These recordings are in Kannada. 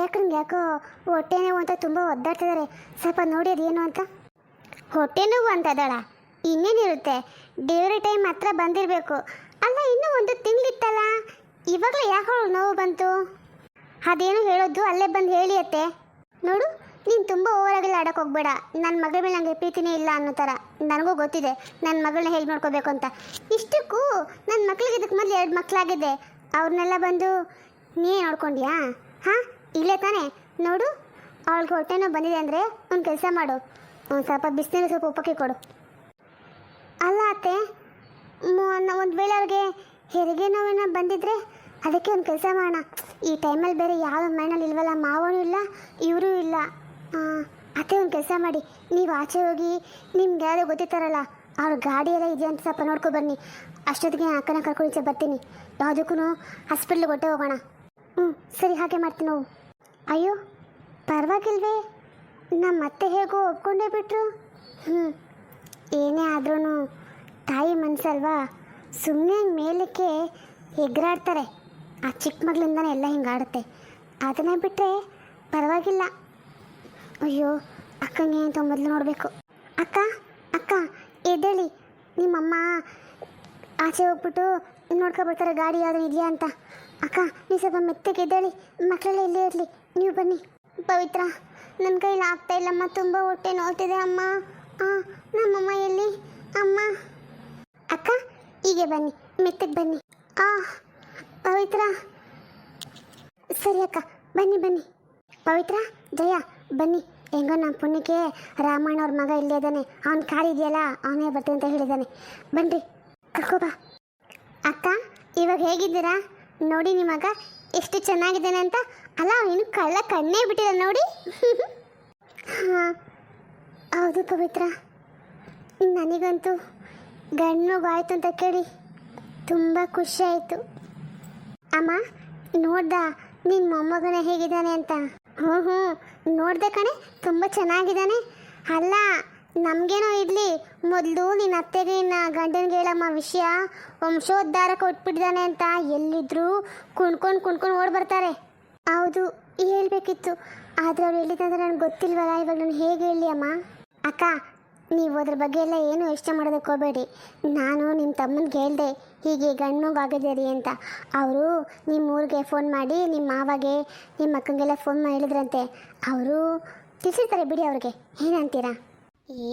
ಜಯಕ್ಕನಿಗೆ ಯಾಕೋ ಹೊಟ್ಟೆ ನೋವು ಅಂತ ತುಂಬ ಒದ್ದಾಡ್ತಿದ್ದಾರೆ. ಸ್ವಲ್ಪ ನೋಡಿ ಅದೇನು ಅಂತ. ಹೊಟ್ಟೆ ನೋವು ಅಂತ ಇದ್ದಾಳ? ಇನ್ನೇನಿರುತ್ತೆ, ಡೆಲಿವರಿ ಟೈಮ್ ಹತ್ರ ಬಂದಿರಬೇಕು. ಅಲ್ಲ, ಇನ್ನೂ ಒಂದು ತಿಂಗಳಿತ್ತಲ್ಲ, ಇವಾಗಲೇ ಯಾಕೋ ನೋವು ಬಂತು? ಅದೇನು ಹೇಳೋದು ಅಲ್ಲೇ ಬಂದು ಹೇಳಿ ಅತ್ತೆ. ನೋಡು, ನೀನು ತುಂಬ ಓವರಾಗೆಲ್ಲ ಆಡೋಕೆ ಹೋಗ್ಬೇಡ. ನನ್ನ ಮಗಳ ಮೇಲೆ ನನಗೆ ಪ್ರೀತಿನೇ ಇಲ್ಲ ಅನ್ನೋ ಥರ. ನನಗೂ ಗೊತ್ತಿದೆ ನನ್ನ ಮಗಳನ್ನ ಹೇಗೆ ನೋಡ್ಕೋಬೇಕು ಅಂತ. ಇಷ್ಟಕ್ಕೂ ನನ್ನ ಮಕ್ಳಿಗೆ ಇದಕ್ಕೆ ಮೊದಲು 2 ಮಕ್ಕಳಾಗಿದೆ. ಅವ್ರನ್ನೆಲ್ಲ ಬಂದು ನೀ ನೋಡ್ಕೊಂಡ್ಯಾ? ಹಾಂ, ಇಲ್ಲೇ ತಾನೇ ನೋಡು. ಅವಳಿಗೆ ಹೊಟ್ಟೆನೋ ಬಂದಿದೆ ಅಂದರೆ ಒಂದು ಕೆಲಸ ಮಾಡು, ಒಂದು ಸ್ವಲ್ಪ ಬಿಸಿನೀರು ಸ್ವಲ್ಪ ಉಪ್ಪಕ್ಕೆ ಕೊಡು. ಅಲ್ಲ ಅತ್ತೆ, ಒಂದು ವೇಳೆ ಅವ್ರಿಗೆ ಹೆರಿಗೆ ನೋವೇನೋ ಬಂದಿದ್ರೆ ಅದಕ್ಕೆ ಒಂದು ಕೆಲಸ ಮಾಡೋಣ. ಈ ಟೈಮಲ್ಲಿ ಬೇರೆ ಯಾವ ಮೈನಲ್ಲಿ ಇಲ್ವಲ್ಲ, ಮಾವನೂ ಇಲ್ಲ, ಇವರೂ ಇಲ್ಲ. ಅತ್ತೆ, ಒಂದು ಕೆಲಸ ಮಾಡಿ, ನೀವು ಆಚೆ ಹೋಗಿ ನಿಮ್ಗೆ ಯಾರೋ ಗೊತ್ತಿತ್ತಾರಲ್ಲ ಅವ್ರ ಗಾಡಿ ಎಲ್ಲ ಇದೆಯಾ ಅಂತ ಸ್ವಲ್ಪ ನೋಡ್ಕೊ ಬನ್ನಿ. ಅಷ್ಟೊತ್ತಿಗೆ ನಾನು ಅಕ್ಕನ ಕರ್ಕೊಂಡು ಬರ್ತೀನಿ. ಯಾವುದಕ್ಕೂ ಹಾಸ್ಪಿಟ್ಲಿಗೆ ಹೊಟ್ಟೆ ಹೋಗೋಣ. ಸರಿ, ಹಾಗೆ ಮಾಡ್ತೀನಿ. ನಾವು ಅಯ್ಯೋ ಪರವಾಗಿಲ್ವೇ, ನಮ್ಮ ಅತ್ತೆ ಹೇಗೋ ಒಪ್ಕೊಂಡೇ ಬಿಟ್ರು. ಏನೇ ಆದ್ರೂ ತಾಯಿ ಮನಸ್ಸಲ್ವಾ, ಸುಮ್ಮನೆ ಮೇಲಕ್ಕೆ ಎಗರಾಡ್ತಾರೆ. ಆ ಚಿಕ್ಕ ಮಗಳಿಂದನೇ ಎಲ್ಲ ಹಿಂಗಾಡುತ್ತೆ. ಅದನ್ನೇ ಬಿಟ್ಟರೆ ಪರವಾಗಿಲ್ಲ. ಅಯ್ಯೋ, ಅಕ್ಕಂಗೆ ಅಂತ ಮೊದಲು ನೋಡಬೇಕು. ಅಕ್ಕ ಅಕ್ಕ ಎದ್ದೇಳಿ, ನಿಮ್ಮಮ್ಮ ಆಚೆ ಹೋಗ್ಬಿಟ್ಟು ನೋಡ್ಕೊಬರ್ತಾರೆ ಗಾಡಿ ಯಾವ್ದು ಇದೆಯಾ ಅಂತ. ಅಕ್ಕ, ನೀವು ಸ್ವಲ್ಪ ಮೆತ್ತಗೆ ಎದ್ದೇಳಿ, ಮಕ್ಕಳೆಲ್ಲ ಇಲ್ಲೇ ಇರಲಿ, ನೀವು ಬನ್ನಿ. ಪವಿತ್ರ, ನನ್ನ ಕೈಲಿ ಆಗ್ತಾ ಇಲ್ಲಮ್ಮ, ತುಂಬ ಹೊಟ್ಟೆ ನೋಡ್ತಿದೆ ಅಮ್ಮ. ನಮ್ಮಮ್ಮ ಎಲ್ಲಿ ಅಮ್ಮ? ಅಕ್ಕ, ಹೀಗೆ ಬನ್ನಿ, ಮೆತ್ತಗೆ ಬನ್ನಿ. ಪವಿತ್ರ, ಸರಿ ಅಕ್ಕ, ಬನ್ನಿ ಬನ್ನಿ. ಪವಿತ್ರ, ಜಯ ಬನ್ನಿ. ಹೆಂಗೋ ನಮ್ಮ ಪುಣ್ಯಕ್ಕೆ ರಾಮಣ್ಣ ಅವ್ರ ಮಗ ಇಲ್ಲೇ ಇದ್ದಾನೆ. ಅವ್ನ ಕಾರ್ ಇದೆಯಲ್ಲ, ಅವನೇ ಬರ್ತೀನಿ ಅಂತ ಹೇಳಿದ್ದಾನೆ. ಬನ್ನಿರಿ, ಕರ್ಕೋಬಾ. ಅಕ್ಕ, ಇವಾಗ ಹೇಗಿದ್ದೀರಾ? ನೋಡಿ ನಿಮ್ಮ ಮಗ ಎಷ್ಟು ಚೆನ್ನಾಗಿದ್ದಾನೆ ಅಂತ. ಅಲ್ಲ, ಇನ್ನು ಕಳ್ಳ ಕಣ್ಣೇ ಬಿಟ್ಟಿಲ್ಲ ನೋಡಿ. ಹಾಂ ಹೌದು ಪವಿತ್ರ, ನನಗಂತೂ ಗಂಡು ಆಯಿತು ಅಂತ ಕೇಳಿ ತುಂಬ ಖುಷಿ ಆಯಿತು. ಅಮ್ಮ, ನೋಡ್ದ ನಿನ್ನ ಮೊಮ್ಮಗನ ಹೇಗಿದ್ದಾನೆ ಅಂತ? ಹ್ಞೂ ನೋಡ್ದೆ ಕಣೆ, ತುಂಬ ಚೆನ್ನಾಗಿದ್ದಾನೆ. ಅಲ್ಲ, ನಮಗೇನೋ ಇರಲಿ, ಮೊದಲು ನಿನ್ನ ಅತ್ತೆಗೆ ಇನ್ನು ಗಂಡನಿಗೆ ಹೇಳಮ್ಮ ವಿಷಯ. ವಂಶೋದ್ಧಾರ ಕೊಟ್ಬಿಟ್ಟಿದ್ದಾನೆ ಅಂತ ಎಲ್ಲಿದ್ರೂ ಕುಣ್ಕೊಂಡು ಓಡಿ ಬರ್ತಾರೆ. ಹೌದು, ಹೇಳ್ಬೇಕಿತ್ತು, ಆದರೆ ಅವ್ರು ಎಲ್ಲಿದ್ದಂದ್ರೆ ನನಗೆ ಗೊತ್ತಿಲ್ವಲ್ಲ. ಇವಾಗ ನಾನು ಹೇಗೆ ಹೇಳಿ ಅಮ್ಮ? ಅಕ್ಕ, ನೀವು ಅದ್ರ ಬಗ್ಗೆ ಎಲ್ಲ ಏನು ಯೋಚನೆ ಮಾಡೋದಕ್ಕೆ ಹೋಗಬೇಡಿ. ನಾನು ನಿಮ್ಮ ತಮ್ಮನಿಗೆ ಹೇಳಿದೆ ಹೀಗೆ ಗಂಡು ರೀ ಅಂತ. ಅವರು ನಿಮ್ಮ ಊರಿಗೆ ಫೋನ್ ಮಾಡಿ ನಿಮ್ಮ ಮಾವಾಗೆ ನಿಮ್ಮ ಅಕ್ಕಂಗೆಲ್ಲ ಫೋನ್ ಮಾಡಿ ಹೇಳಿದ್ರಂತೆ. ಅವರು ತಿಳಿಸಿರ್ತಾರೆ ಬಿಡಿ ಅವ್ರಿಗೆ. ಏನಂತೀರಾ?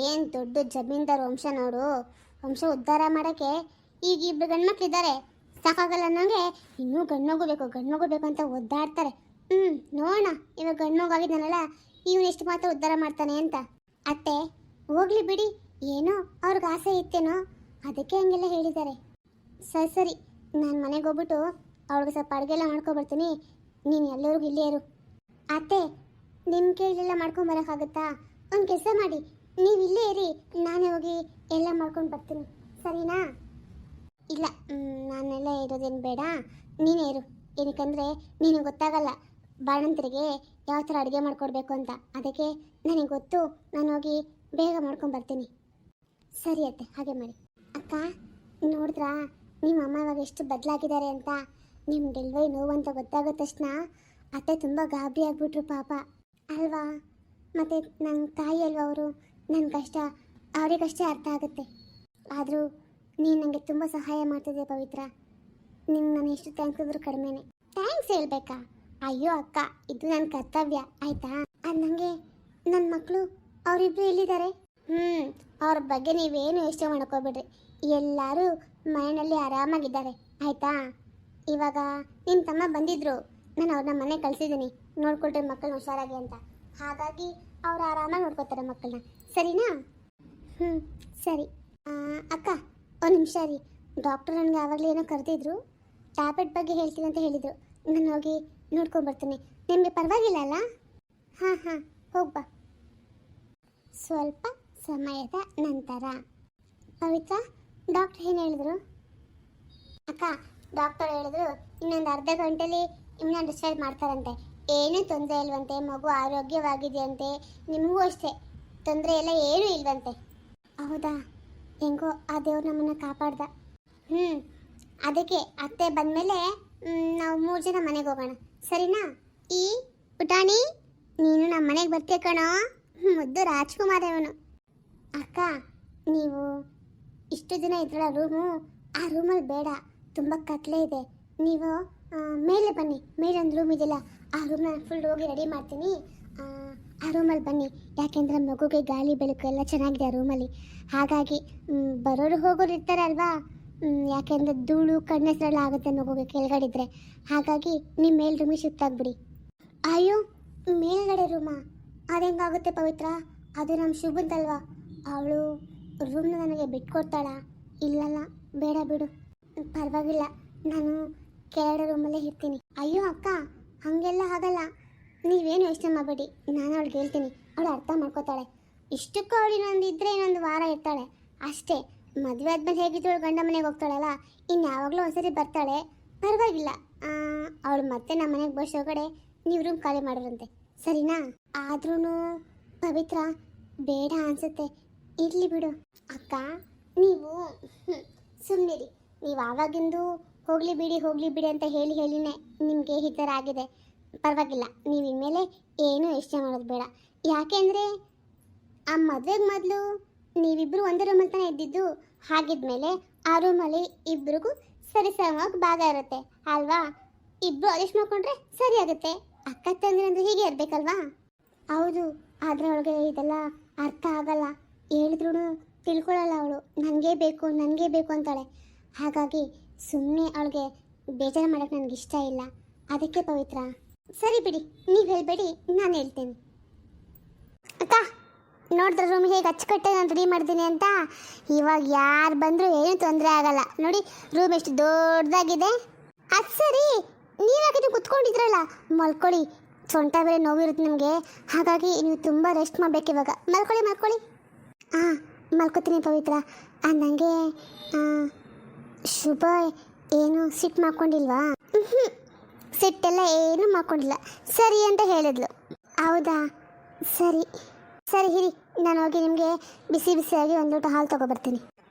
ಏನು ದೊಡ್ಡ ಜಮೀನ್ದಾರ ವಂಶ ನೋಡು. ವಂಶ ಉದ್ಧಾರ ಮಾಡೋಕ್ಕೆ ಈಗ 2 ಗಂಡ್ಮಕ್ಳಿದ್ದಾರೆ, ಸಾಕಾಗಲ್ಲ ನನಗೆ. ಇನ್ನೂ ಗಂಡು ಬೇಕು ಅಂತ ಒದ್ದಾಡ್ತಾರೆ. ನೋಡೋಣ, ಇವಾಗ ಗಂಡು ಆಗಿದ್ದಾನಲ್ಲ, ಇವನು ಎಷ್ಟು ಮಾತ್ರ ಉದ್ಧಾರ ಮಾಡ್ತಾನೆ ಅಂತ. ಅತ್ತೆ, ಹೋಗ್ಲಿ ಬಿಡಿ, ಏನೋ ಅವ್ರಿಗೆ ಆಸೆ ಇತ್ತೇನೋ, ಅದಕ್ಕೆ ಹಂಗೆಲ್ಲ ಹೇಳಿದ್ದಾರೆ. ಸರಿ, ನಾನು ಮನೆಗೆ ಹೋಗ್ಬಿಟ್ಟು ಅವ್ರಿಗೆ ಸ್ವಲ್ಪ ಅಡುಗೆಲ್ಲ ಮಾಡ್ಕೊಬರ್ತೀನಿ. ನೀನು ಎಲ್ಲರಿಗೂ ಇಲ್ಲೇ ಇರು. ಅತ್ತೆ, ನಿಮ್ಮ ಕೈಲೆಲ್ಲ ಮಾಡ್ಕೊಂಬರೋಕ್ಕಾಗುತ್ತಾ? ಒಂದು ಕೆಲಸ ಮಾಡಿ, ನೀವು ಇಲ್ಲೇ ಇರಿ, ನಾನೇ ಹೋಗಿ ಎಲ್ಲ ಮಾಡ್ಕೊಂಡು ಬರ್ತೀನಿ, ಸರಿನಾ? ಇಲ್ಲ, ನಾನೆಲ್ಲ ಇರೋದೇನು ಬೇಡ, ನೀನೇ ಇರು. ಏನಕ್ಕಂದರೆ ನಿನಗೆ ಗೊತ್ತಾಗಲ್ಲ ಬಾಣಂತರಿಗೆ ಯಾವ ಥರ ಅಡುಗೆ ಮಾಡಿಕೊಡ್ಬೇಕು ಅಂತ. ಅದಕ್ಕೆ ನನಗೆ ಗೊತ್ತು, ನಾನು ಹೋಗಿ ಬೇಗ ಮಾಡ್ಕೊಂಡು ಬರ್ತೀನಿ. ಸರಿ ಅತ್ತೆ, ಹಾಗೆ ಮಾಡಿ. ಅಕ್ಕ, ನೋಡಿದ್ರಾ ನಿಮ್ಮ ಅಮ್ಮ ಇವಾಗ ಎಷ್ಟು ಬದಲಾಗಿದ್ದಾರೆ ಅಂತ? ನಿಮ್ಮ ಡೆಲಿವರಿ ನೋವು ಅಂತ ಗೊತ್ತಾಗೋ ತಕ್ಷಣ ಅತ್ತೆ ತುಂಬ ಗಾಬರಿ ಆಗಿಬಿಟ್ರು ಪಾಪ, ಅಲ್ವಾ? ಮತ್ತು ನನ್ನ ತಾಯಿ ಅಲ್ವಾ ಅವರು, ನನ್ನ ಕಷ್ಟ ಅವರಿಗಷ್ಟೇ ಅರ್ಥ ಆಗುತ್ತೆ. ಆದರೂ ನೀನು ನನಗೆ ತುಂಬ ಸಹಾಯ ಮಾಡ್ತಿದ್ದೆ ಪವಿತ್ರ. ನಿಂಗೆ ನಾನು ಎಷ್ಟು ಥ್ಯಾಂಕ್ಸ್ ಇದ್ರೂ ಕಡಿಮೆನೇ. ಥ್ಯಾಂಕ್ಸ್ ಹೇಳ್ಬೇಕಾ? ಅಯ್ಯೋ ಅಕ್ಕ, ಇದು ನನ್ನ ಕರ್ತವ್ಯ, ಆಯಿತಾ? ಅದು ನನಗೆ ನನ್ನ ಮಕ್ಕಳು ಅವರಿಬ್ಬರು ಎಲ್ಲಿದ್ದಾರೆ? ಅವ್ರ ಬಗ್ಗೆ ನೀವೇನು ಯೋಚನೆ ಮಾಡ್ಕೋಬೇಡ್ರಿ, ಎಲ್ಲರೂ ಮನೆಯಲ್ಲಿ ಆರಾಮಾಗಿದ್ದಾರೆ, ಆಯಿತಾ? ಇವಾಗ ನಿಮ್ಮ ತಮ್ಮ ಬಂದಿದ್ರು, ನಾನು ಅವ್ರನ್ನ ಮನೆ ಕಳಿಸಿದ್ದೀನಿ, ನೋಡ್ಕೊಳ್ರಿ ಮಕ್ಕಳನ್ನ ಹುಷಾರಾಗಿ ಅಂತ. ಹಾಗಾಗಿ ಅವ್ರು ಆರಾಮಾಗಿ ನೋಡ್ಕೋತಾರೆ ಮಕ್ಕಳನ್ನ, ಸರಿನಾ? ಸರಿ. ಅಕ್ಕ, ಒಂದು ನಿಮಿಷ ರೀ, ಡಾಕ್ಟರ್ ನನಗೆ ಆವಾಗಲೇ ಏನೋ ಕರೆದಿದ್ರು, ಟ್ಯಾಬ್ಲೆಟ್ ಬಗ್ಗೆ ಹೇಳ್ತೀನಿ ಅಂತ ಹೇಳಿದರು. ನಾನು ಹೋಗಿ ನೋಡ್ಕೊಂಬರ್ತೀನಿ. ನಿಮಗೆ ಪರವಾಗಿಲ್ಲ ಅಲ್ಲ? ಹಾಂ ಹೋಗ್ಬಾ. ಸ್ವಲ್ಪ ಸಮಯದ ನಂತರ. ಪವಿತ್ರ, ಡಾಕ್ಟರ್ ಏನು ಹೇಳಿದ್ರು? ಅಕ್ಕ, ಡಾಕ್ಟರ್ ಹೇಳಿದ್ರು ಇನ್ನೊಂದು ಅರ್ಧ ಗಂಟೆಲಿ ನಿಮ್ಮನ್ನ ಡಿಸ್ಚಾರ್ಜ್ ಮಾಡ್ತಾರಂತೆ. ಏನೂ ತೊಂದರೆ ಇಲ್ವಂತೆ, ಮಗು ಆರೋಗ್ಯವಾಗಿದೆಯಂತೆ, ನಿಮಗೂ ಅಷ್ಟೇ ತೊಂದರೆ ಎಲ್ಲ ಏನೂ ಇಲ್ವಂತೆ. ಹೌದಾ? ಹೆಂಗೋ ಆ ದೇವ್ರು ನಮ್ಮನ್ನು ಕಾಪಾಡ್ದ. ಅದಕ್ಕೆ ಅತ್ತೆ ಬಂದಮೇಲೆ ನಾವು 3 ಜನ ಮನೆಗೆ ಹೋಗೋಣ, ಸರಿನಾ? ಈ ಪುಟಾಣಿ, ನೀನು ನಮ್ಮ ಮನೆಗೆ ಬರ್ತೀಯ ಕಣೋ. ಮುದ್ದು ರಾಜ್ಕುಮಾರ್ ಅವನು. ಅಕ್ಕ, ನೀವು ಇಷ್ಟು ದಿನ ಇದ್ರಲ್ಲ ರೂಮು, ಆ ರೂಮಲ್ಲಿ ಬೇಡ, ತುಂಬ ಕತ್ಲೆ ಇದೆ. ನೀವು ಮೇಲೆ ಬನ್ನಿ, ಮೇಲೊಂದು ರೂಮ್ ಇದೆಯಲ್ಲ, ಆ ರೂಮ್ನ ಫುಲ್ ಹೋಗಿ ರೆಡಿ ಮಾಡ್ತೀನಿ. ಆ ರೂಮಲ್ಲಿ ಬನ್ನಿ, ಯಾಕೆಂದರೆ ಮಗುಗೆ ಗಾಳಿ ಬೆಳಕು ಎಲ್ಲ ಚೆನ್ನಾಗಿದೆ ಆ ರೂಮಲ್ಲಿ. ಹಾಗಾಗಿ ಬರೋರು ಹೋಗೋರು ಇರ್ತಾರಲ್ವಾ, ಯಾಕೆಂದರೆ ಧೂಳು ಕಣ್ಣೆಸರೆಲ್ಲ ಆಗುತ್ತೆ ಮಗುಗೆ ಕೆಳಗಡಿದ್ರೆ. ಹಾಗಾಗಿ ನಿಮ್ಮ ಮೇಲ್ ರೂಮಿಗೆ ಶಿಫ್ಟ್ ಆಗಿಬಿಡಿ. ಅಯ್ಯೋ, ಮೇಲ್ಗಡೆ ರೂಮಾ? ಅದೆಂಗಾಗುತ್ತೆ ಪವಿತ್ರ? ಅದು ನಮ್ಮ ಶುಭಂತಲ್ವಾ, ಅವಳು ರೂಮ್ನ ನನಗೆ ಬಿಟ್ಕೊಡ್ತಾಳ? ಇಲ್ಲಲ್ಲ, ಬೇಡ ಬಿಡು, ಪರವಾಗಿಲ್ಲ, ನಾನು ಕೆಳಗಡೆ ರೂಮಲ್ಲೇ ಇರ್ತೀನಿ. ಅಯ್ಯೋ ಅಕ್ಕ, ಹಾಗೆಲ್ಲ ಆಗಲ್ಲ, ನೀವೇನು ಯೋಚನೆ ಮಾಡಬೇಡಿ, ನಾನು ಅವಳಿಗೆ ಹೇಳ್ತೀನಿ, ಅವಳು ಅರ್ಥ ಮಾಡ್ಕೋತಾಳೆ. ಇಷ್ಟಕ್ಕೂ ಅವಳು ಇನ್ನೊಂದು ವಾರ ಇರ್ತಾಳೆ ಅಷ್ಟೇ. ಮದುವೆ ಆದ್ಮೇಲೆ ಹೇಗಿದ್ದಳು ಗಂಡ ಮನೆಗೆ ಹೋಗ್ತಾಳಲ್ಲ, ಇನ್ನು ಯಾವಾಗಲೂ ಒಂದ್ಸರಿ ಬರ್ತಾಳೆ, ಪರವಾಗಿಲ್ಲ. ಅವಳು ಮತ್ತೆ ನಮ್ಮ ಮನೆಗೆ ಬಸ್ ಕಡೆ ನೀವು ರೂಮ್ ಖಾಲಿ ಮಾಡೋರಂತೆ, ಸರಿನಾ? ಆದ್ರೂ ಪವಿತ್ರ ಬೇಡ ಅನ್ಸುತ್ತೆ, ಇರಲಿ ಬಿಡು. ಅಕ್ಕ, ನೀವು ಸುಮ್ಮನಿರಿ, ನೀವು ಆವಾಗಿಂದು ಹೋಗಲಿ ಬಿಡಿ ಅಂತ ಹೇಳಿನೇ ನಿಮಗೆ ಈ ಥರ ಆಗಿದೆ. ಪರವಾಗಿಲ್ಲ, ನೀವು ಇನ್ಮೇಲೆ ಏನೂ ಯೋಚನೆ ಮಾಡೋದು ಬೇಡ. ಯಾಕೆಂದರೆ ಆ ಮದುವೆಗೆ ಮೊದಲು ನೀವಿಬ್ಬರು ಒಂದೇ ರೂಮಲ್ಲಿ ತಾನೇ ಇದ್ದಿದ್ದು. ಹಾಗಿದ್ಮೇಲೆ ಆ ರೂಮಲ್ಲಿ ಇಬ್ಬರಿಗೂ ಸರಿಸಮವಾಗಿ ಭಾಗ ಇರುತ್ತೆ ಅಲ್ವಾ? ಇಬ್ಬರು ಅಡ್ಜಸ್ಟ್ ಮಾಡ್ಕೊಂಡ್ರೆ ಸರಿ ಆಗುತ್ತೆ. ಅಕ್ಕ ತಂದ್ರೆ ಅಂದರೆ ಹೀಗೆ ಇರಬೇಕಲ್ವಾ? ಹೌದು, ಆದರೆ ಅವಳಿಗೆ ಇದೆಲ್ಲ ಅರ್ಥ ಆಗಲ್ಲ, ಹೇಳಿದ್ರು ತಿಳ್ಕೊಳ್ಳಲ್ಲ. ಅವಳು ನನಗೇ ಬೇಕು ಅಂತಾಳೆ. ಹಾಗಾಗಿ ಸುಮ್ಮನೆ ಅವಳಿಗೆ ಬೇಜಾರು ಮಾಡೋಕ್ಕೆ ನನಗೆ ಇಷ್ಟ ಇಲ್ಲ. ಅದಕ್ಕೆ ಪವಿತ್ರ, ಸರಿ ಬಿಡಿ, ನೀವು ಹೇಳಬೇಡಿ, ನಾನು ಹೇಳ್ತೇನೆ. ಅಕ್ಕ, ನೋಡಿದ್ರೆ ರೂಮ್ ಹೇಗೆ ಅಚ್ಚುಕಟ್ಟೆ ನಾನು ರೆಡಿ ಮಾಡ್ತೀನಿ ಅಂತ. ಇವಾಗ ಯಾರು ಬಂದರೂ ಏನೂ ತೊಂದರೆ ಆಗಲ್ಲ. ನೋಡಿ ರೂಮ್ ಎಷ್ಟು ದೊಡ್ಡದಾಗಿದೆ. ಅದು ಸರಿ, ನೀವಾಗಿದ್ದು ಕುತ್ಕೊಂಡಿದ್ರಲ್ಲ, ಮಲ್ಕೊಳ್ಳಿ. ಸೊಂಟ ಬೇರೆ ನೋವಿರುತ್ತೆ ನಿಮಗೆ, ಹಾಗಾಗಿ ನೀವು ತುಂಬ ರೆಸ್ಟ್ ಮಾಡಬೇಕು ಇವಾಗ. ಮಲ್ಕೊಳ್ಳಿ. ಹಾಂ, ಮಲ್ಕೋತೀನಿ ಪವಿತ್ರ. ನನಗೆ ಶುಭ ಏನು ಸಿಟ್ಟು ಮಾಡ್ಕೊಂಡಿಲ್ವಾ? ಸಿಟ್ಟೆಲ್ಲ ಏನೂ ಮಾಡ್ಕೊಂಡಿಲ್ಲ, ಸರಿ ಅಂತ ಹೇಳಿದ್ಲು. ಹೌದಾ, ಸರಿ ಹಿರಿ, ನಾನು ಹೋಗಿ ನಿಮಗೆ ಬಿಸಿಯಾಗಿ ಒಂದು ಲೋಟ ಹಾಲು ತೊಗೊಬರ್ತೀನಿ.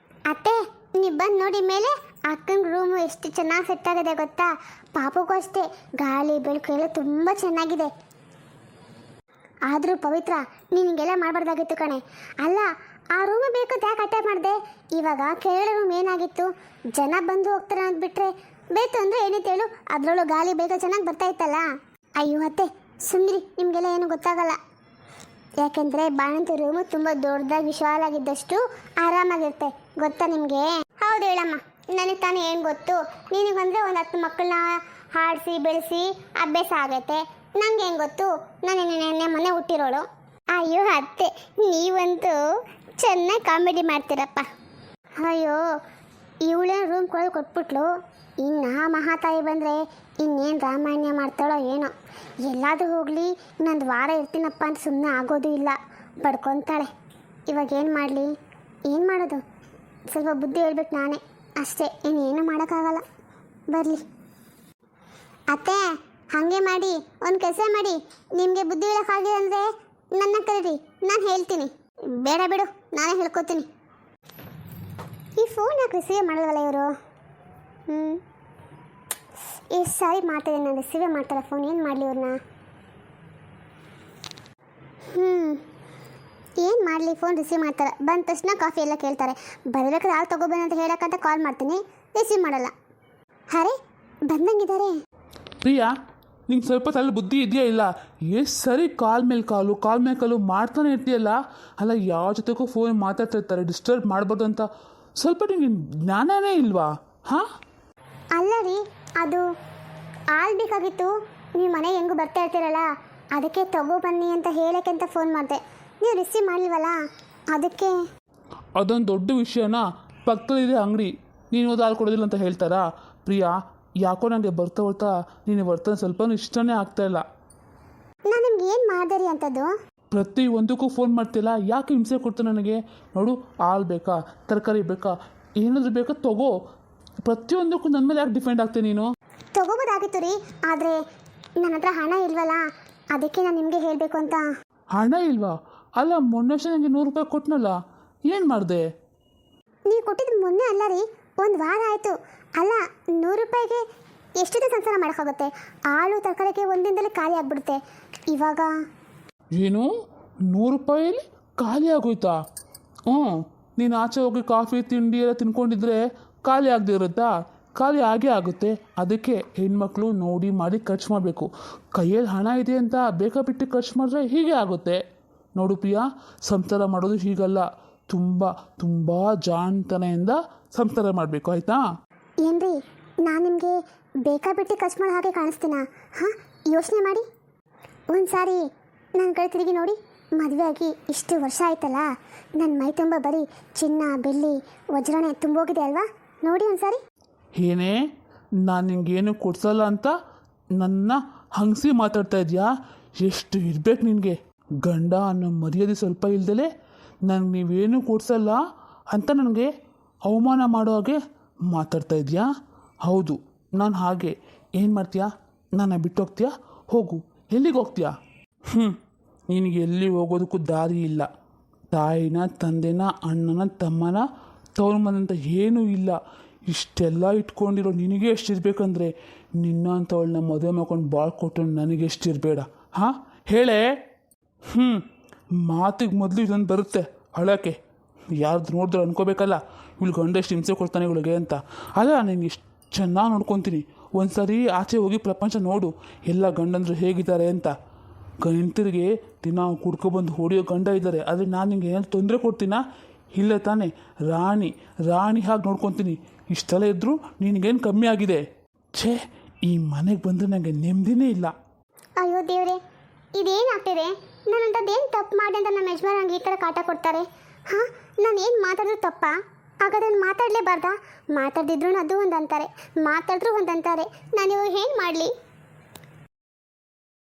ಅತ್ತೆ, ನೀವು ಬಂದು ನೋಡಿ ಮೇಲೆ ಅಕ್ಕನ ರೂಮು ಎಷ್ಟು ಚೆನ್ನಾಗಿ ಸೆಟ್ ಆಗಿದೆ ಗೊತ್ತಾ? ಪಾಪಗೂ ಅಷ್ಟೇ, ಗಾಳಿ ಬೆಳಕು ಎಲ್ಲ ತುಂಬ ಚೆನ್ನಾಗಿದೆ. ಆದರೂ ಪವಿತ್ರ, ನಿನಗೆಲ್ಲ ಮಾಡಬಾರ್ದಾಗಿತ್ತು ಕಣೆ. ಅಲ್ಲ, ಆ ರೂಮು ಬೇಕಂತ ಯಾಕೆ ಅಟ್ಯಾಕ್ ಮಾಡಿದೆ? ಇವಾಗ ಕೆಳಗಡೆ ರೂಮ್ ಏನಾಗಿತ್ತು, ಜನ ಬಂದು ಹೋಗ್ತಾರೆ ಅಂದ್ಬಿಟ್ರೆ ಬೇಕು ಅಂದರೆ ಏನಿತ್ತು ಹೇಳು, ಅದರೊಳಗೆ ಗಾಳಿ ಬೇಗ ಚೆನ್ನಾಗಿ ಬರ್ತಾ ಇತ್ತಲ್ಲ. ಅಯ್ಯೋ ಅತ್ತೆ, ಸುಮ್ಮನೆ, ನಿಮಗೆಲ್ಲ ಏನು ಗೊತ್ತಾಗಲ್ಲ. ಯಾಕೆಂದರೆ ಬಾಣಂತ ರೂಮು ತುಂಬ ದೊಡ್ಡದಾಗಿ ವಿಶಾಲಾಗಿದ್ದಷ್ಟು ಆರಾಮಾಗಿರುತ್ತೆ, ಗೊತ್ತಾ ನಿಮಗೆ? ಹೌದು ಹೇಳಮ್ಮ, ನನಗೆ ತಾನೇ ಏನು ಗೊತ್ತು. ನಿನಗಂದರೆ ಒಂದು 10 ಮಕ್ಕಳನ್ನ ಹಾಡಿಸಿ ಬೆಳೆಸಿ ಅಭ್ಯಾಸ ಆಗೈತೆ, ನಂಗೆ ಏನು ಗೊತ್ತು? ನಾನು ನೆನ್ನೆ ಮೊನ್ನೆ ಹುಟ್ಟಿರೋಳು. ಅಯ್ಯೋ ಅತ್ತೆ, ನೀವಂತೂ ಚೆನ್ನಾಗಿ ಕಾಮಿಡಿ ಮಾಡ್ತೀರಪ್ಪ. ಅಯ್ಯೋ, ಇವಳೇ ರೂಮ್ ಕೊಟ್ಬಿಟ್ಲು, ಇನ್ನು ಮಹಾತಾಯಿ ಬಂದರೆ ಇನ್ನೇನು ರಾಮಾಯಣ ಮಾಡ್ತಾಳೋ ಏನೋ. ಎಲ್ಲಾದರೂ ಹೋಗಲಿ, ಇನ್ನೊಂದು ವಾರ ಇರ್ತೀನಪ್ಪ ಅಂತ ಸುಮ್ಮನೆ ಆಗೋದು ಇಲ್ಲ, ಬಡ್ಕೊತಾಳೆ. ಇವಾಗ ಏನು ಮಾಡೋದು? ಸ್ವಲ್ಪ ಬುದ್ಧಿ ಹೇಳ್ಬೇಕು ನಾನೇ ಅಷ್ಟೇ, ಇನ್ನೇನು ಮಾಡೋಕ್ಕಾಗಲ್ಲ. ಬರಲಿ ಅತ್ತೆ, ಹಾಗೆ ಮಾಡಿ, ಒಂದು ಕೆಲಸ ಮಾಡಿ, ನಿಮಗೆ ಬುದ್ಧಿ ಹೇಳೋಕ್ಕಾಗಿದೆ ಅಂದರೆ ನನ್ನ ಕರೀರಿ, ನಾನು ಹೇಳ್ತೀನಿ. ಬೇಡ ಬಿಡು, ನಾನೇ ಹೇಳ್ಕೊತೀನಿ. ಈ ಫೋನ್ ಯಾಕೆ ರಿಸೀವ್ ಮಾಡಲ್ವಲ್ಲ ಇವರು? ಎಷ್ಟು ಸಾರಿ ಮಾಡ್ತಾಯಿದೆ, ನಾನು ರಿಸೀವೇ ಮಾಡ್ತಾರೆ ಫೋನ್. ಏನು ಮಾಡಲಿ ಇವ್ರನ್ನ? ಏನು ಮಾಡಲಿ, ಫೋನ್ ರಿಸೀವ್ ಮಾಡ್ತಾರೆ, ಬಂದ ತಕ್ಷಣ ಕಾಫಿ ಎಲ್ಲ ಕೇಳ್ತಾರೆ. ಬರಬೇಕಾದ್ರೆ ಹಾಲು ತೊಗೊಬನ್ನಿ ಅಂತ ಹೇಳಕ್ಕಂತ ಕಾಲ್ ಮಾಡ್ತೀನಿ, ರಿಸೀವ್ ಮಾಡಲ್ಲ. ಅರೆ, ಬಂದಂಗಿದ್ದಾರೆ. ಪ್ರಿಯಾ, ನಿಂಗೆ ಸ್ವಲ್ಪ ತಲೆ ಬುದ್ಧಿ ಇದೆಯಾ ಇಲ್ಲ? ಎಷ್ಟು ಸರಿ ಕಾಲ್ ಮೇಲೆ ಕಾಲು ಮಾಡ್ತಾನೆ ಇರ್ತೀಯಲ್ಲ. ಅಲ್ಲ, ಯಾವ ಜೊತೆಗೂ ಫೋನ್ ಮಾತಾಡ್ತಿರ್ತಾರೆ, ಡಿಸ್ಟರ್ಬ್ ಮಾಡ್ಬೋದು ಅಂತ ಸ್ವಲ್ಪ ನಿಂಗೆ ಜ್ಞಾನನೇ ಇಲ್ವಾ? ಹಾಂ, ಅಲ್ಲ ರೀ, ಅದು ಹಾಲು ಬೇಕಾಗಿತ್ತು. ನೀವು ಮನೆಗೆ ಹೆಂಗೂ ಬರ್ತಾ ಇರ್ತೀರಲ್ಲ, ಅದಕ್ಕೆ ತಗೊಬನ್ನಿ ಅಂತ ಹೇಳೋಕ್ಕೆ ಫೋನ್ ಮಾಡಿದೆ. ನೀವು ರಿಸೀವ್ ಮಾಡಲಿವಲ್ಲ, ಅದಕ್ಕೆ. ಅದೊಂದು ದೊಡ್ಡ ವಿಷಯನ, ಪಕ್ಕದಲ್ಲಿದೆ ಅಂಗಡಿ, ನೀನು ಹೋದ ಹಾಲು ಕೊಡೋದಿಲ್ಲ ಅಂತ ಹೇಳ್ತಾರಾ? ಪ್ರಿಯಾ, ಯಾಕೋ ನನಗೆ ಬರ್ತಾ ನೀನು ಬರ್ತದೆ ಸ್ವಲ್ಪ ಇಷ್ಟನೇ ಆಗ್ತಾಯಿಲ್ಲ. ನಾನು ನಿಮ್ಗೆ ಏನು ಮಾಡಿದೆ ರೀ ಅಂಥದ್ದು? ಪ್ರತಿ ಒಂದಕ್ಕೂ ಫೋನ್ ಮಾಡ್ತಿಲ್ಲ, ಯಾಕೆ ಹಿಂಸೆ ಕೊಡ್ತು ನನಗೆ? ನೋಡು, ಹಾಲು ಬೇಕಾ, ತರಕಾರಿ ಬೇಕಾ, ಏನಾದರೂ ಬೇಕಾ ತಗೋ. ಪ್ರತಿಯೊಂದಕ್ಕೂ ನನ್ನ ಮೇಲೆ ಯಾಕೆ ಡಿಪೆಂಡ್ ಆಗ್ತೀನಿ ನೀನು? ತಗೋಬೋದಾಗಿತ್ತು ರೀ, ಆದರೆ ನನ್ನ ಹತ್ರ ಹಣ ಇಲ್ವಲ್ಲ, ಅದಕ್ಕೆ ನಾನು ನಿಮಗೆ ಹೇಳಬೇಕು ಅಂತ. ಹಣ ಇಲ್ವಾ? ಅಲ್ಲ, ಮೊನ್ನೆ ನನಗೆ 100 ರೂಪಾಯಿ ಕೊಟ್ಟನಲ್ಲ, ಏನು ಮಾಡಿದೆ? ನೀವು ಕೊಟ್ಟಿದ್ದು ಮೊನ್ನೆ ಅಲ್ಲ ರೀ, 1 ವಾರ ಆಯಿತು. ಅಲ್ಲ, 100 ರೂಪಾಯಿಗೆ ಎಷ್ಟಿದೆ ಸಂಸಾರ ಮಾಡೋಕ್ಕಾಗುತ್ತೆ? ಆಳು ತರಕಾರಿಗೆ ಒಂದಿನದಲ್ಲೇ ಖಾಲಿ ಆಗ್ಬಿಡುತ್ತೆ. ಇವಾಗ ಏನು 100 ರೂಪಾಯಲ್ಲಿ ಖಾಲಿ ಆಗೋಯ್ತಾ? ಹ್ಞೂ, ನೀನು ಆಚೆ ಹೋಗಿ ಕಾಫಿ ತಿಂಡಿ ಎಲ್ಲ ತಿನ್ಕೊಂಡಿದ್ರೆ ಖಾಲಿ ಆಗದೆ ಇರುತ್ತಾ? ಖಾಲಿ ಆಗೇ ಆಗುತ್ತೆ. ಅದಕ್ಕೆ ಹೆಣ್ಮಕ್ಳು ನೋಡಿ ಮಾಡಿ ಖರ್ಚು ಮಾಡಬೇಕು. ಕೈಯಲ್ಲಿ ಹಣ ಇದೆ ಅಂತ ಬೇಕಾಬಿಟ್ಟು ಖರ್ಚು ಮಾಡಿದ್ರೆ ಹೀಗೆ ಆಗುತ್ತೆ. ನೋಡು ಪ್ರಿಯಾ, ಸಂಸಾರ ಮಾಡೋದು ಹೀಗಲ್ಲ. ತುಂಬ ತುಂಬ ಜಾಣತನದಿಂದ ಸಂಸಾರ ಮಾಡಬೇಕು, ಆಯಿತಾ? ಏನ್ರಿ, ನಾನು ನಿಮಗೆ ಬೇಕಾಬಿಟ್ಟು ಖರ್ಚು ಮಾಡೋ ಹಾಗೆ ಕಾಣಿಸ್ತೀನಾ? ಹಾಂ, ಯೋಚನೆ ಮಾಡಿ. ಒಂದು ಸಾರಿ ನನ್ನ ಕಡೆ ತಿರುಗಿ ನೋಡಿ. ಮದುವೆ ಆಗಿ ಇಷ್ಟು ವರ್ಷ ಆಯ್ತಲ್ಲ, ನನ್ನ ಮೈ ತುಂಬ ಬರೀ ಚಿನ್ನ ಬೆಳ್ಳಿ ವಜ್ರನೇ ತುಂಬೋಗಿದೆ ಅಲ್ವಾ? ನೋಡಿ ಒಂದು ಸಾರಿ. ಏನೇ, ನಾನು ನಿಂಗೇನು ಕೊಡ್ಸಲ್ಲ ಅಂತ ನನ್ನ ಹಂಗಸಿ ಮಾತಾಡ್ತಾ ಇದೆಯಾ? ಎಷ್ಟು ಇರ್ಬೇಕು ನಿನಗೆ ಗಂಡ ಅನ್ನೋ ಮರ್ಯಾದೆ ಸ್ವಲ್ಪ ಇಲ್ದಲೆ ನನಗೆ ನೀವೇನು ಕೊಡ್ಸಲ್ಲ ಅಂತ ನನಗೆ ಅವಮಾನ ಮಾಡೋ ಹಾಗೆ ಮಾತಾಡ್ತಾ ಇದೆಯಾ? ಹೌದು, ನಾನು ಹಾಗೆ. ಏನು ಮಾಡ್ತೀಯಾ? ನನ್ನ ಬಿಟ್ಟು ಹೋಗ್ತೀಯಾ? ಹೋಗು. ಎಲ್ಲಿಗೆ ಹೋಗ್ತೀಯಾ? ನಿನಗೆ ಎಲ್ಲಿ ಹೋಗೋದಕ್ಕೂ ದಾರಿ ಇಲ್ಲ. ತಾಯಿನ ತಂದೆನ ಅಣ್ಣನ ತಮ್ಮನ ತವ್ರ ಮನೆಂತ ಏನೂ ಇಲ್ಲ. ಇಷ್ಟೆಲ್ಲ ಇಟ್ಕೊಂಡಿರೋ ನಿನಗೆ ಎಷ್ಟಿರ್ಬೇಕಂದ್ರೆ ನಿನ್ನ ಅಂಥವಳನ್ನ ಮದುವೆ ಮಾಡ್ಕೊಂಡು ಬಾಳ್ ಕೊಟ್ಟು ನನಗೆ ಎಷ್ಟಿರಬೇಡ. ಹಾಂ, ಹೇಳೇ. ಮಾತಿಗೆ ಮೊದಲು ಇದೊಂದು ಬರುತ್ತೆ ಅಳಕ್ಕೆ. ಯಾರ್ದು ನೋಡಿದ್ರೆ ಅನ್ಕೋಬೇಕಲ್ಲ, ಇವಳು ಗಂಡ ಎಷ್ಟು ಹಿಂಸೆ ಕೊಡ್ತಾನೆ ಇವಳಿಗೆ ಅಂತ. ಅಲ್ಲ, ನಾನು ಎಷ್ಟು ಚೆನ್ನಾಗಿ ನೋಡ್ಕೊತೀನಿ. ಒಂದು ಸರಿ ಆಚೆ ಹೋಗಿ ಪ್ರಪಂಚ ನೋಡು, ಎಲ್ಲ ಗಂಡಂದ್ರು ಹೇಗಿದ್ದಾರೆ ಅಂತ. ಗಂಡರಿಗೆ ದಿನ ಕುಡ್ಕೊಬಂದು ಹೊಡಿಯೋ ಗಂಡ ಇದ್ದಾರೆ. ಆದರೆ ನಾನು ನಿಂಗೆ ಏನಾದ್ರು ತೊಂದರೆ ಕೊಡ್ತೀನಾ? ಇಲ್ಲ ತಾನೇ? ರಾಣಿ ಹಾಗೆ ನೋಡ್ಕೊತೀನಿ. ಇಷ್ಟೆಲ್ಲ ಇದ್ದರೂ ನಿನಗೇನು ಕಮ್ಮಿ ಆಗಿದೆ? ಛೇ, ಈ ಮನೆಗೆ ಬಂದರೆ ನನಗೆ ನೆಮ್ಮದಿನೇ ಇಲ್ಲ. ಅಯ್ಯೋ ದೇವ್ರೆ, ಇದೇನಾಗ್ತಿದೆ? ನಾನು ಅಂಥದ್ದೇನು ತಪ್ಪು ಮಾಡಿ ಅಂತ ನಮ್ಮ ಯಜಮಾನ ನಂಗೆ ಈ ಥರ ಕಾಟ ಕೊಡ್ತಾರೆ? ಹಾಂ, ನಾನು ಏನು ಮಾತಾಡಿದ್ರು ತಪ್ಪಾ? ಹಾಗಾದ್ರೆ ನಾನು ಮಾತಾಡಲೇಬಾರ್ದಾ? ಮಾತಾಡ್ದಿದ್ರು ಅದು ಒಂದು ಅಂತಾರೆ, ಮಾತಾಡಿದ್ರು ಒಂದು ಅಂತಾರೆ. ನಾನು ಇವಾಗ ಏನು ಮಾಡಲಿ?